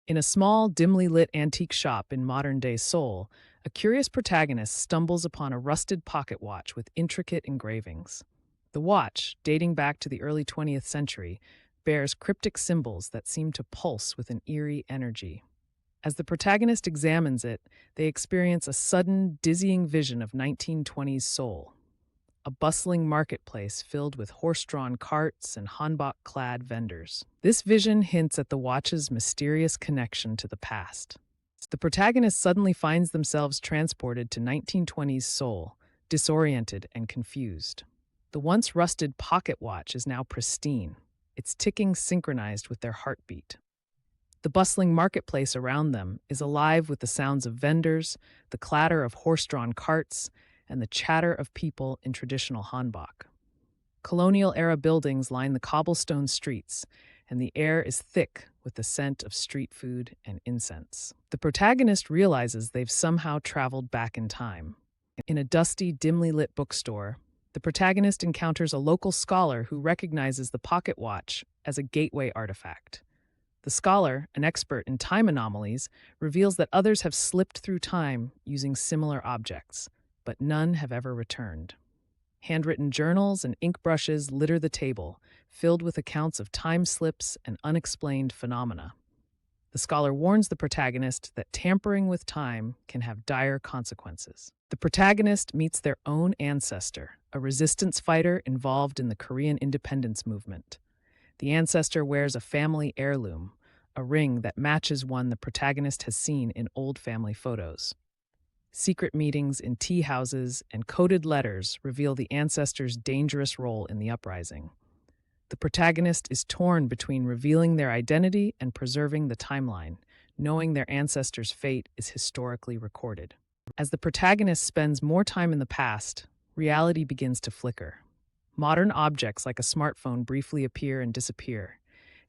In a small, dimly lit antique shop in modern-day Seoul, a curious protagonist stumbles upon a rusted pocket watch with intricate engravings. The watch, dating back to the early 20th century, bears cryptic symbols that seem to pulse with an eerie energy. As the protagonist examines it, they experience a sudden, dizzying vision of 1920s Seoul, a bustling marketplace filled with horse-drawn carts and hanbok-clad vendors. This vision hints at the watch's mysterious connection to the past. The protagonist suddenly finds themselves transported to 1920s Seoul, disoriented and confused. The once rusted pocket watch is now pristine, its ticking synchronized with their heartbeat. The bustling marketplace around them is alive with the sounds of vendors, the clatter of horse-drawn carts, and the chatter of people in traditional hanbok. Colonial-era buildings line the cobblestone streets, and the air is thick with the scent of street food and incense. The protagonist realizes they've somehow traveled back in time. In a dusty, dimly lit bookstore, the protagonist encounters a local scholar who recognizes the pocket watch as a gateway artifact. The scholar, an expert in time anomalies, reveals that others have slipped through time using similar objects, but none have ever returned. Handwritten journals and ink brushes litter the table, filled with accounts of time slips and unexplained phenomena. The scholar warns the protagonist that tampering with time can have dire consequences. The protagonist meets their own ancestor, a resistance fighter involved in the Korean independence movement. The ancestor wears a family heirloom, a ring that matches one the protagonist has seen in old family photos. Secret meetings in tea houses and coded letters reveal the ancestor's dangerous role in the uprising. The protagonist is torn between revealing their identity and preserving the timeline, knowing their ancestor's fate is historically recorded. As the protagonist spends more time in the past, reality begins to flicker. Modern objects like a smartphone briefly appear and disappear,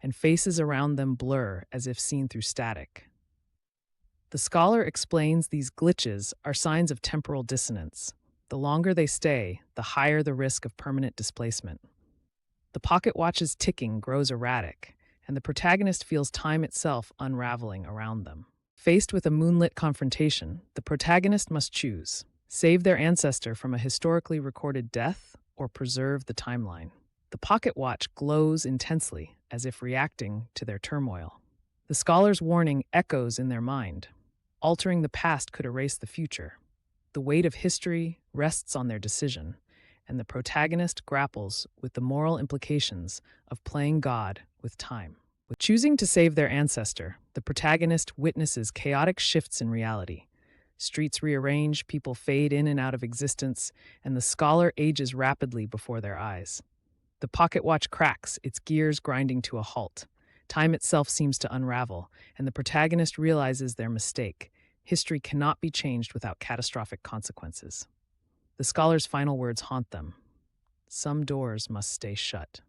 and faces around them blur as if seen through static. The scholar explains these glitches are signs of temporal dissonance. The longer they stay, the higher the risk of permanent displacement. The pocket watch's ticking grows erratic, and the protagonist feels time itself unraveling around them. Faced with a moonlit confrontation, the protagonist must choose: save their ancestor from a historically recorded death or preserve the timeline. The pocket watch glows intensely, as if reacting to their turmoil. The scholar's warning echoes in their mind. Altering the past could erase the future. The weight of history rests on their decision, and the protagonist grapples with the moral implications of playing God with time. With choosing to save their ancestor, the protagonist witnesses chaotic shifts in reality. Streets rearrange, people fade in and out of existence, and the scholar ages rapidly before their eyes. The pocket watch cracks, its gears grinding to a halt. Time itself seems to unravel, and the protagonist realizes their mistake. History cannot be changed without catastrophic consequences. The scholar's final words haunt them. Some doors must stay shut.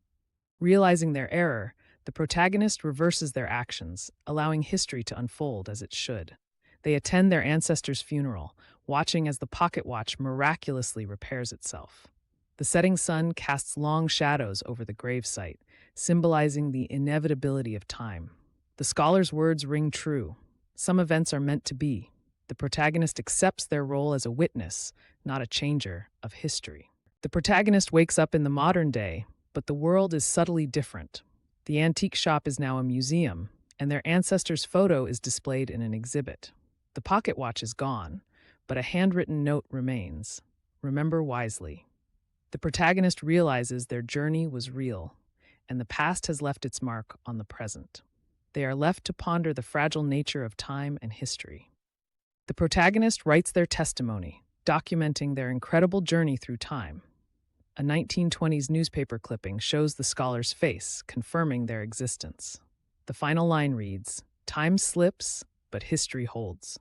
Realizing their error, the protagonist reverses their actions, allowing history to unfold as it should. They attend their ancestor's funeral, watching as the pocket watch miraculously repairs itself. The setting sun casts long shadows over the gravesite, symbolizing the inevitability of time. The scholar's words ring true. Some events are meant to be. The protagonist accepts their role as a witness, not a changer of history. The protagonist wakes up in the modern day, but the world is subtly different. The antique shop is now a museum, and their ancestor's photo is displayed in an exhibit. The pocket watch is gone, but a handwritten note remains. Remember wisely. The protagonist realizes their journey was real, and the past has left its mark on the present. They are left to ponder the fragile nature of time and history. The protagonist writes their testimony, documenting their incredible journey through time. A 1920s newspaper clipping shows the scholar's face, confirming their existence. The final line reads, "Time slips, but history holds."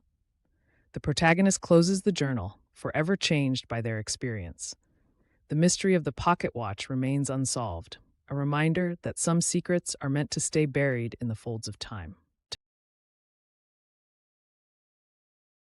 The protagonist closes the journal, forever changed by their experience. The mystery of the pocket watch remains unsolved, a reminder that some secrets are meant to stay buried in the folds of time.